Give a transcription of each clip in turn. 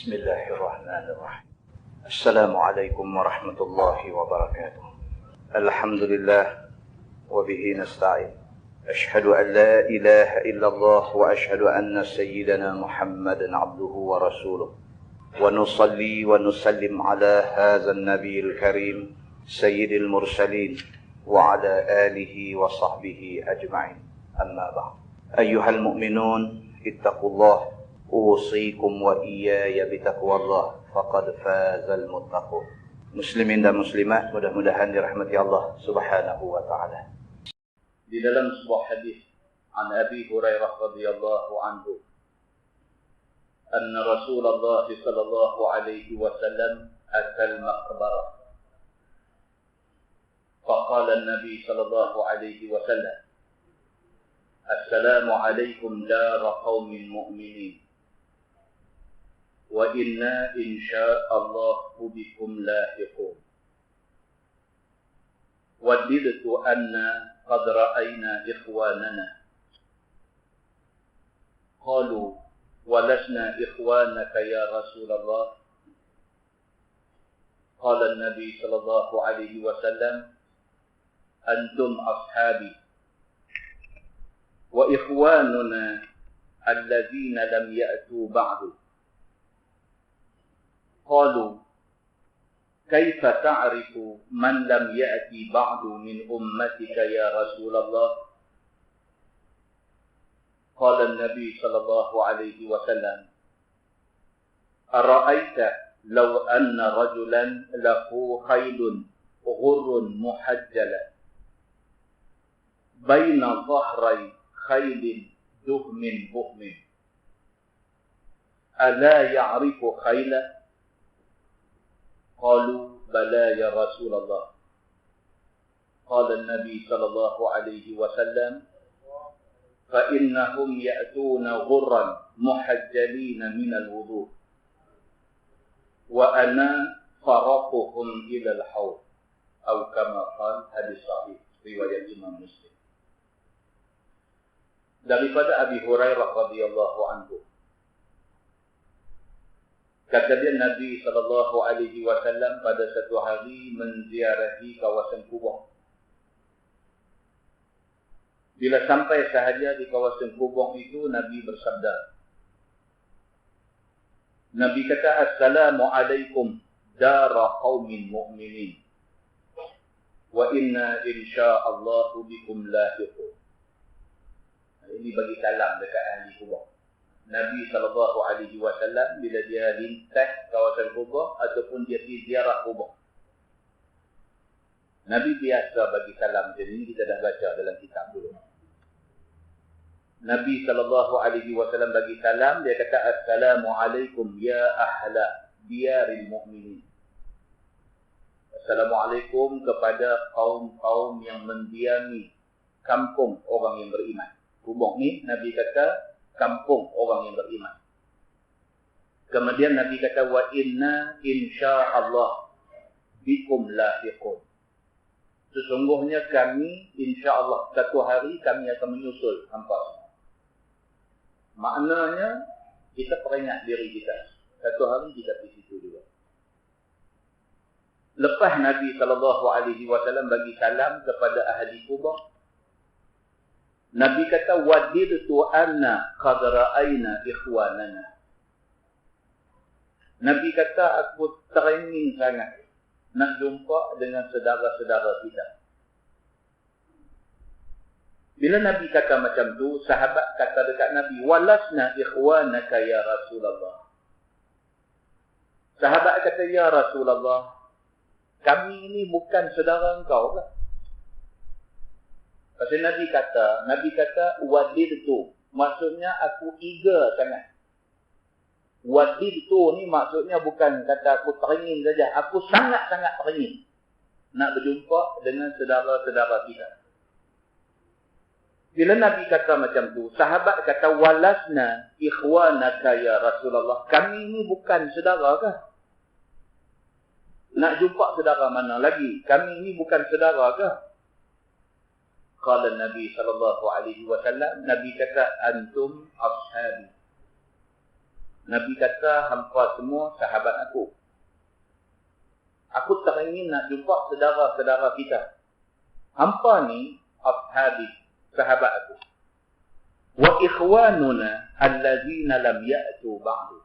بسم الله الرحمن الرحيم. السلام عليكم ورحمة الله وبركاته. الحمد لله وبه نستعين. أشهد أن لا إله إلا الله وأشهد أن سيدنا محمدا عبده ورسوله، ونصلي ونسلم على هذا النبي الكريم سيد المرسلين وعلى آله وصحبه أجمعين. أما بعد، أيها المؤمنون اتقوا الله، أوصيكم وإياي بتقوى الله فقد فاز المتقون. Muslimin dan muslimat, mudah-mudahan dirahmati Allah Subhanahu wa taala. Di dalam sebuah hadis an Abi Hurairah radhiyallahu anhu, anna Rasulullah sallallahu alaihi wasallam atal maqbarah. فقال النبي صلى الله عليه وسلم: السلام عليكم دار قوم مؤمنين، وإنا إن شاء الله بكم لاحقون. وددت أن قد رأينا إخواننا. قالوا: ولسنا إخوانك يا رسول الله. قال النبي صلى الله عليه وسلم: أنتم أصحابي، وإخواننا الذين لم يأتوا بعد. قالوا: كيف تعرف من لم يأتي بعد من أمتك يا رسول الله؟ قال النبي صلى الله عليه وسلم: أرأيت لو أن رجلا له خيل غر محجلة بين ظهري خيل دهم بهم، ألا يعرف خيله؟ قالوا: بلى يا رسول الله. قال النبي صلى الله عليه وسلم: فإنهم يأتون غرا محجلين من الوضوء، وأنا فرقهم إلى الحوض، أو كما قال. Hadis sahih riwayat Imam Muslim. Daripada Abi Hurairah radhiyallahu anhu, kata dia, Nabi SAW pada satu hari menziarahi kawasan Kubah. Bila sampai sahaja di kawasan Kubah itu, Nabi bersabda. Nabi kata, Assalamualaikum dara qaumin mu'minin, wa inna insya'allahu bikum lahiqun. Ini bagi salam dekat ahli Kubah. Nabi SAW bila dia lintas kawasan Kubah ataupun dia pergi ziarah Kubah, Nabi biasa bagi salam. Jadi ini kita dah baca dalam kitab dulu. Nabi SAW bagi salam, dia kata, Assalamualaikum ya ahla diyaril mu'minin. Assalamualaikum kepada kaum-kaum yang mendiami kampung orang yang beriman. Kubah ni Nabi kata kampung orang yang beriman. Kemudian Nabi kata, wa inna insya'allah bikum lahiqun. Sesungguhnya kami insya'allah satu hari kami akan menyusul hampa semua. Maknanya kita peringat diri kita, satu hari kita di situ juga. Lepas Nabi SAW bagi salam kepada ahli Kubah, Nabi kata, wadidtu anna qad ra'ayna ikhwanana. Nabi kata, aku teringin sangat nak jumpa dengan saudara-saudara kita. Bila Nabi kata macam tu, sahabat kata dekat Nabi, walasna ikhwanaka ya Rasulullah. Sahabat kata, ya Rasulullah, kami ini bukan saudara engkau ke? Pasal Nabi kata wadidtu, maksudnya aku eager sangat. Wadidtu ni maksudnya bukan kata aku teringin saja, aku sangat-sangat teringin nak berjumpa dengan saudara-saudara kita. Bila Nabi kata macam tu, sahabat kata, walasna ikhwanaka ya Rasulullah, kami ni bukan saudara ke? Nak jumpa saudara mana lagi? Kami ni bukan saudara ke? Qala Nabi SAW, Nabi kata, antum ashabi. Nabi kata, hampa semua sahabat aku. Aku teringin nak jumpa saudara-saudara kita. Hampa ni ashabi, sahabat aku. Wa ikhwanuna allazina lam ya'tu ba'du.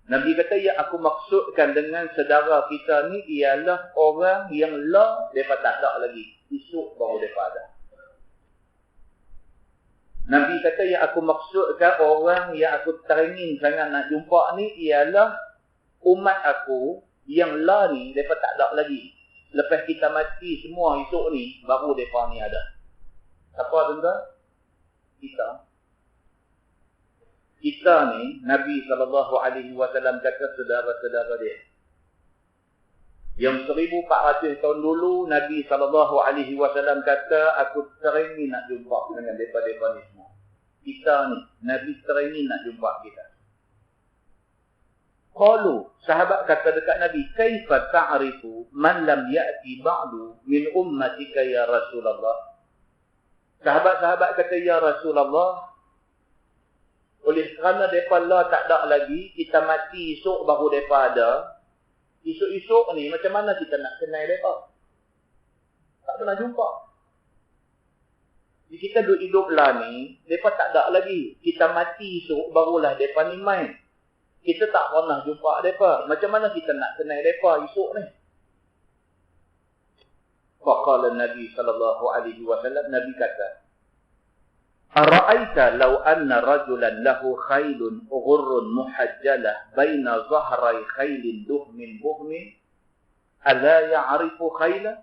Nabi kata, yang aku maksudkan dengan saudara kita ni ialah orang yang mereka tak ada lagi. Esok baru mereka ada. Nabi kata, yang aku maksudkan orang yang aku teringin sangat nak jumpa ni ialah umat aku yang ni mereka tak ada lagi. Lepas kita mati semua esok ni, baru mereka ni ada. Siapa tuan-tuan? Kita ni, Nabi SAW kata saudara-saudara dia. Yang 1400 tahun dulu, Nabi SAW kata, aku teringin nak jumpa dengan mereka-mereka ni semua. Kita ni, Nabi teringin nak jumpa kita. Qalu, sahabat kata dekat Nabi, kaifa ta'rifu man lam ya'ti ba'du min ummatika ya Rasulullah? Sahabat-sahabat kata, ya Rasulullah, oleh kerana mereka tak ada lagi, kita mati esok baru mereka ada. Esok-esok ni macam mana kita nak kenal mereka? Tak pernah jumpa. Jadi kita duduk hidup lah ni, mereka tak ada lagi. Kita mati esok barulah mereka ni main. Kita tak pernah jumpa mereka. Macam mana kita nak kenal mereka esok ni? Faqala Nabi SAW, Nabi kata, Ara'aita law anna rajulan lahu khailun ghurrun muhajjalah baina zahrai khailin duhmin buhmin ala ya'rifu khailah?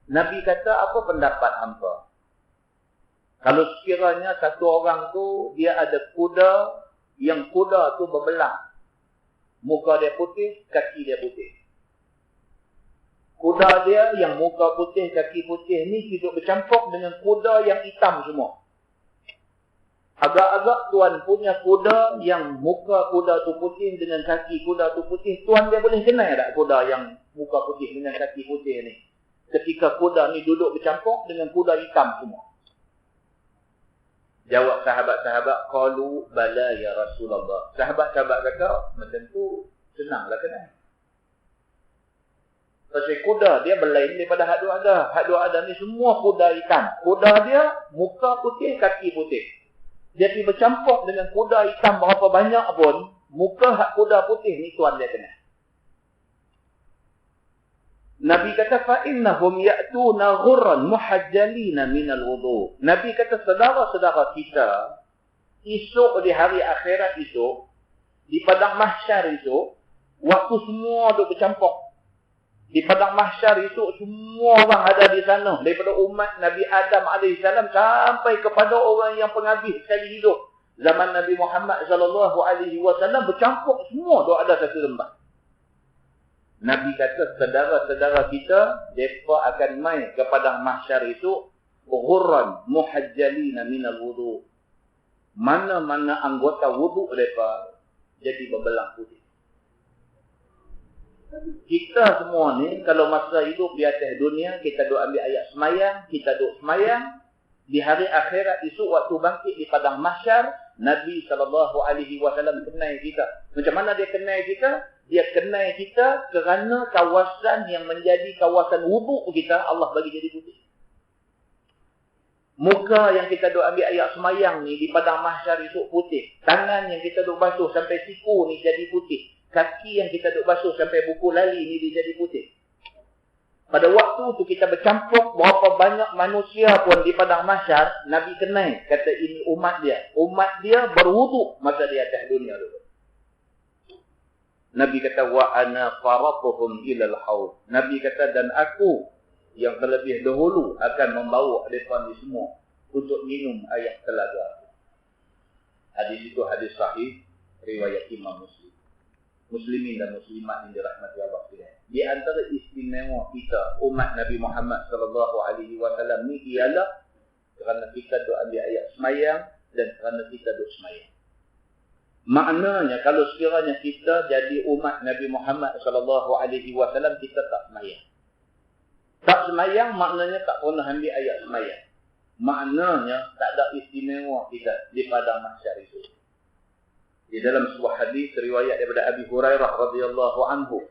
Nabi kata, apa pendapat hampa? Kalau sekiranya satu orang tu dia ada kuda, yang kuda tu berbelang. Muka dia putih, kaki dia putih. Kuda dia yang muka putih, kaki putih ni hidup bercampur dengan kuda yang hitam semua. Agak-agak tuan punya kuda yang muka kuda tu putih dengan kaki kuda tu putih, tuan dia boleh kenal tak kuda yang muka putih dengan kaki putih ni? Ketika kuda ni duduk bercampur dengan kuda hitam semua. Jawab sahabat-sahabat, qalu bala ya Rasulullah. Sahabat-sahabat kata, macam tu senanglah kenal. Pasal kuda dia berlain daripada hak dua ada. Hak dua ada ni semua kuda hitam. Kuda dia muka putih, kaki putih. Jadi bercampur dengan kuda hitam berapa banyak pun, muka hak kuda putih ni tuan dia kenal. Nabi kata, فَإِنَّهُمْ يَأْتُونَ غُرًّا مُحَجَّلِينَ مِنَ الْوُضُوءِ. Nabi kata, saudara-saudara kita, esok di hari akhirat esok, di padang mahsyar esok, waktu semua duk bercampur. Di padang mahsyar esok, semua orang ada di sana. Daripada umat Nabi Adam AS sampai kepada orang yang penghabis sekali hidup. Zaman Nabi Muhammad SAW bercampur semua duk ada satu tempat. Nabi kata, saudara-saudara kita, mereka akan main ke padang mahsyar esok, ghurran muhajjalina minal wudu. Mana-mana anggota wuduk mereka jadi berbelang putih. Kita semua ni, kalau masa hidup di atas dunia, kita duk ambil ayat semayang, kita duk semayang. Di hari akhirat esok, waktu bangkit di padang mahsyar, Nabi SAW kenal kita. Macam mana dia kenal kita? Dia kenal kita kerana kawasan yang menjadi kawasan wuduk kita, Allah bagi jadi putih. Muka yang kita duk ambil ayat semayang ni, di padang mahsyar esok putih. Tangan yang kita duk basuh sampai siku ni jadi putih. Kaki yang kita duk basuh sampai buku lali ni dia jadi putih. Pada waktu tu kita bercampur berapa banyak manusia pun di padang mahsyar, Nabi kenal, kata ini umat dia. Umat dia berwuduk masa di atas dunia dulu. Nabi kata, wa ana faratuhum ilal haud. Nabi kata, dan aku yang terlebih dahulu akan membawa mereka ni semua untuk minum air telaga. Hadis itu hadis sahih riwayat Imam Muslim. Muslimin dan muslimat yang dirahmati Allah sekalian. Di antara istimewa kita umat Nabi Muhammad SAW ni ialah kerana kita duk ambil ayat semayang dan kerana kita duk semayang. Maknanya kalau sekiranya kita jadi umat Nabi Muhammad SAW, kita tak semayang. Tak semayang maknanya tak pernah ambil ayat semayang. maknanya tak ada istimewa kita di padang mahsyar itu. Di dalam sebuah hadis riwayat daripada Abi Hurairah radhiyallahu anhu,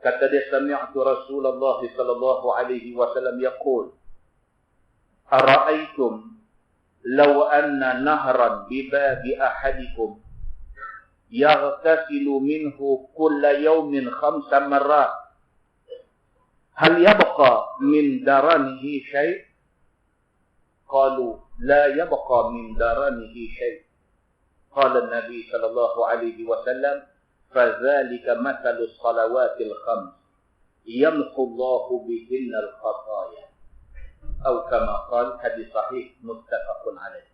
kata dia, sami'tu Rasulullah sallallahu alaihi wasallam yaqul, ara'aytum law anna nahran bi babi ahadikum yaghtasilu minhu kulla yawmin 5 marrat hal yabqa min daranihi syai'? Qalu la yabqa min daranihi syai'. Qala an-nabi sallallahu alaihi wasallam, fadzalika mathalus salawatil khams yamhu Allahu bihinna al-khataya. Atau kama qala, hadis sahih muttafaqun alaih.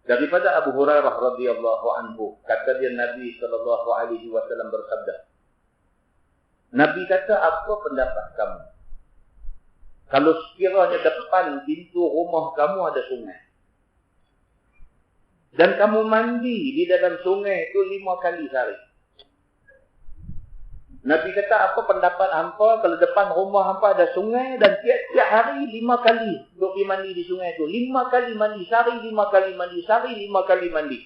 Daripada Abu Hurairah radhiyallahu anhu, kata dia, Nabi sallallahu alaihi wasallam bersabda, Nabi kata, apa pendapat kamu kalau sekiranya depan pintu rumah kamu ada sungai dan kamu mandi di dalam sungai itu 5 kali sehari? Nabi kata, apa pendapat hampa kalau depan rumah hampa ada sungai dan tiap-tiap hari 5 kali duk pergi mandi di sungai itu? 5 kali mandi sehari, 5 kali mandi sehari, 5 kali mandi.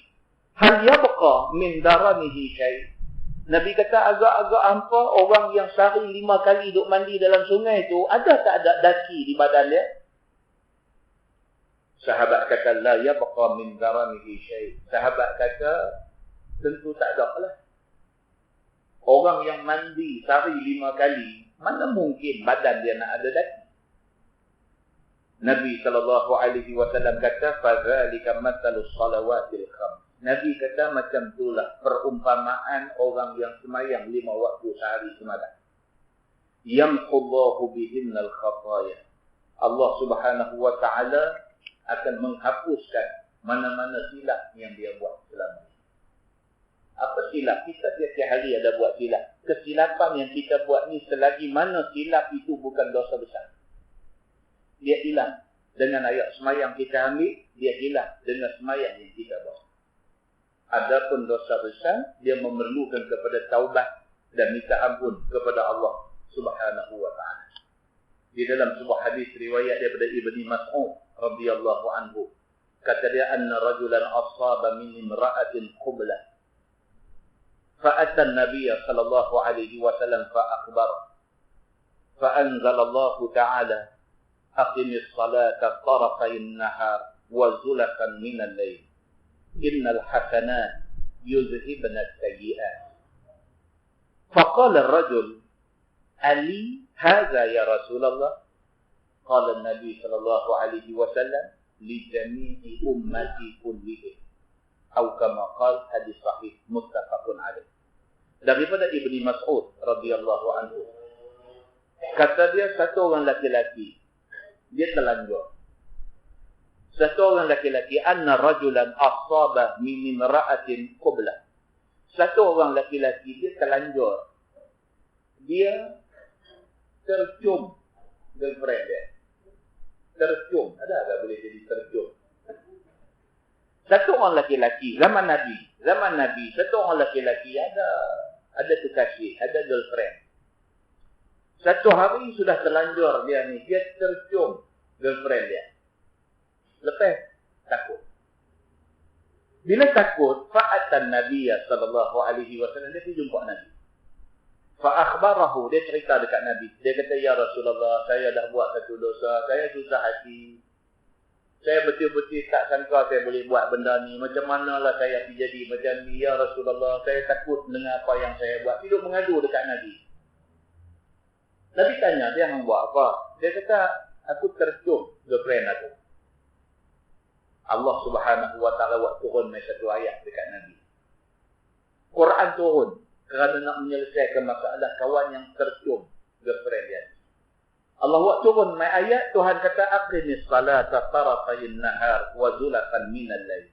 Hal yabqa min daranihi syai'. Nabi kata, agak-agak hampa orang yang sehari 5 kali duk mandi dalam sungai itu, ada tak ada daki di badan dia? Sahabat kata, la yabqa min daranihi syai'. Sahabat kata, tentu tak ada lah. Orang yang mandi sehari 5 kali, mana mungkin badan dia nak ada daki? Nabi SAW kata, fadzalika mathalus salawatil khams. Nabi kata, macam itulah perumpamaan orang yang semayang 5 waktu sehari semalam. Yamhu Allahu bihinnal khataya. Allah Subhanahu wa taala akan menghapuskan mana-mana silap yang dia buat selama ini. Apa silap? Kita tiap-tiap hari ada buat silap. Kesilapan yang kita buat ni, selagi mana silap itu bukan dosa besar, dia hilang. Dengan ayat semayang kita ambil, dia hilang dengan semayang yang kita buat. Adapun dosa besar, dia memerlukan kepada taubat dan minta ampun kepada Allah Subhanahu wa ta'ala. Di dalam sebuah hadis riwayat daripada Ibni Mas'ud radhiyallahu anhu, kata dia, anna rajulan asaba min imra'atin qublah fa'ata an-nabiy sallallahu alaihi wasallam fa'akhbara fa'anzalallahu ta'ala aqimis salata tarafay an-nahar wa zulafan min al-layl innal hasanat yuzhibna as-sayyi'at. Faqala ar-rajul, ali hadha ya Rasulullah? Qala an-nabi sallallahu alaihi wasallam, li jami'i ummati kullihim. Atau kama qala, hadis sahih muttafaqun alaih. Daripada Ibni Mas'ud radhiyallahu anhu, kata dia, satu orang laki-laki dia telanjur. Satu orang laki-laki, anna rajulan asaba min imra'atin qublah. Satu orang laki-laki dia telanjur. Dia tercium girlfriend dia. Tercium. Ada tak boleh jadi tercium? Satu orang laki-laki zaman Nabi, satu orang laki-laki ada kekasih, ada girlfriend. Satu hari sudah terlanjur dia ni, dia tercium girlfriend dia. Lepas takut. Bila takut, fa'atan Nabiya sallallahu alaihi wasallam, dia pergi jumpa Nabi. Fa'akhbarahu, dia cerita dekat Nabi. Dia kata, ya Rasulullah, saya dah buat satu dosa, saya susah hati. Saya betul-betul tak sangka saya boleh buat benda ni. Macam manalah saya pergi jadi macam ni, ya Rasulullah, saya takut dengan apa yang saya buat. Hidup mengadu dekat Nabi. Nabi tanya, dia hang buat apa? Dia kata, aku tercium girlfriend aku. Allah Subhanahu wa ta'ala buat turun satu ayat dekat Nabi. Quran turun kerana nak menyelesaikan masalah kawan yang tercium girlfriend dia. Allah buat turun ayat, Tuhan kata, aqimis salata tarafayin nahar wa zulafan minal layl.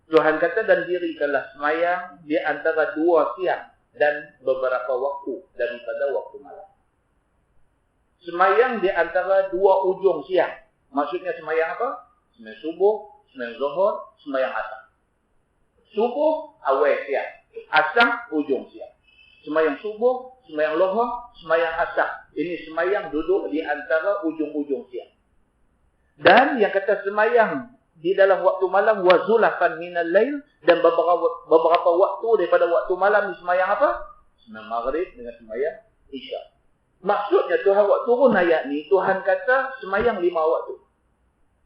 Tuhan kata, dan dirikanlah semayang di antara 2 siang dan beberapa waktu daripada waktu malam. Semayang di antara 2 ujung siang. Maksudnya semayang apa? Semayang subuh, semayang zuhur, semayang asar. Subuh, awal siang. Asar, ujung siang. Semayang subuh, semayang zuhur, semayang asar. Ini semayang duduk di antara ujung-ujung siang. Dan yang kata semayang di dalam waktu malam wazulafan minal lail, dan beberapa waktu daripada waktu malam disemayang apa? Semayang maghrib dengan semayang isya. Maksudnya Tuhan waktu turun ayat ni, Tuhan kata semayang 5 waktu.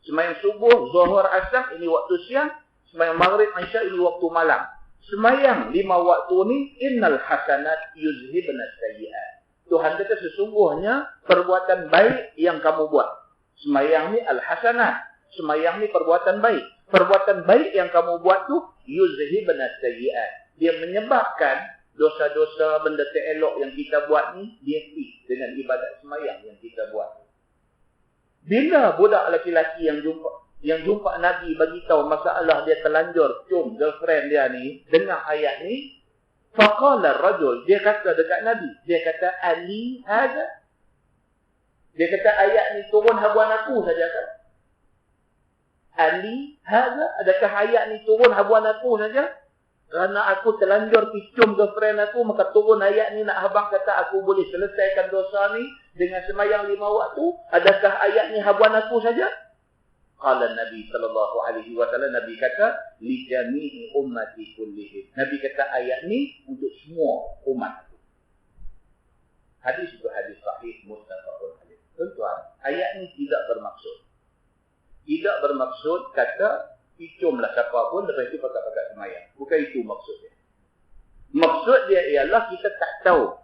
Semayang subuh, zuhur, asar, ini waktu siang. Semayang maghrib, isya, ini waktu malam. Semayang 5 waktu ni, innal hasanat yuzhibna sayyi'at. Tuhan kata sesungguhnya perbuatan baik yang kamu buat. Semayang ni al-hasanat. Semayang ni perbuatan baik. Perbuatan baik yang kamu buat tu yuzhibna sayyi'at. Dia menyebabkan dosa-dosa benda tak elok yang kita buat ni dihapus dengan ibadat semayang yang kita buat. Bila budak lelaki yang jumpa Nabi bagi tahu masalah dia terlanjur cium girlfriend dia ni, dengar ayat ni, faqala ar-rajul, dia kata dekat Nabi, dia kata ali hada. Dia kata ayat ni turun habuan aku saja kan? Ali hada, adakah ayat ni turun habuan aku saja? Kerana aku terlanjur cium girlfriend aku, maka turun ayat ni nak abang kata aku boleh selesaikan dosa ni dengan semayang 5 waktu. Adakah ayat ni habuan aku saja? Qala Nabi sallallahu alaihi wasallam, Nabi kata li jami'i ummati kullihim. Nabi kata ayat ni untuk semua umat aku. Hadis itu hadis sahih muttafaqun alaih. Tuan-tuan, ayat ni tidak bermaksud kata ciumlah siapa pun lepas itu pakat-pakat semayang. Bukan itu maksudnya. Maksud dia ialah kita tak tahu.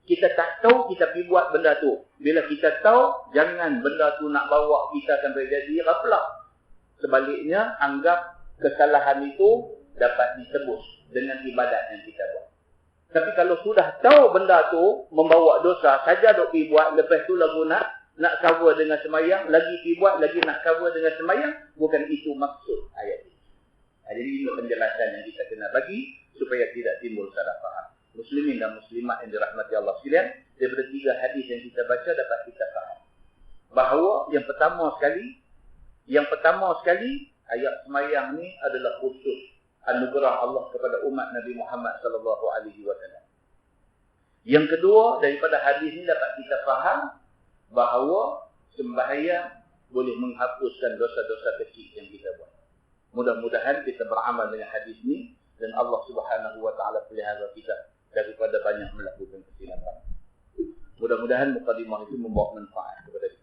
Kita tak tahu, kita pergi buat benda tu. Bila kita tahu, jangan benda tu nak bawa kita sampai jadi ghaflah. Sebaliknya, anggap kesalahan itu dapat ditebus dengan ibadat yang kita buat. Tapi kalau sudah tahu benda tu membawa dosa, saja duk pergi buat, lepas tu lagu nak cover dengan semayang, lagi pergi buat, lagi nak cover dengan semayang, bukan itu maksud ayat ini. Jadi ini penjelasan yang kita kena bagi supaya tidak timbul salah faham. Muslimin dan muslimat yang dirahmati Allah sekalian, daripada 3 hadis yang kita baca dapat kita faham bahawa yang pertama sekali ayat semayang ni adalah khusus anugerah Allah kepada umat Nabi Muhammad sallallahu alaihi wasallam. Yang kedua, daripada hadis ni dapat kita faham bahawa sembahyang boleh menghapuskan dosa-dosa kecil yang kita buat. Mudah-mudahan kita beramal dengan hadis ni dan Allah Subhanahu wa taala pelihara kita daripada banyak melakukan kesilapan. Mudah-mudahan mukadimah itu membawa manfaat kepada kita.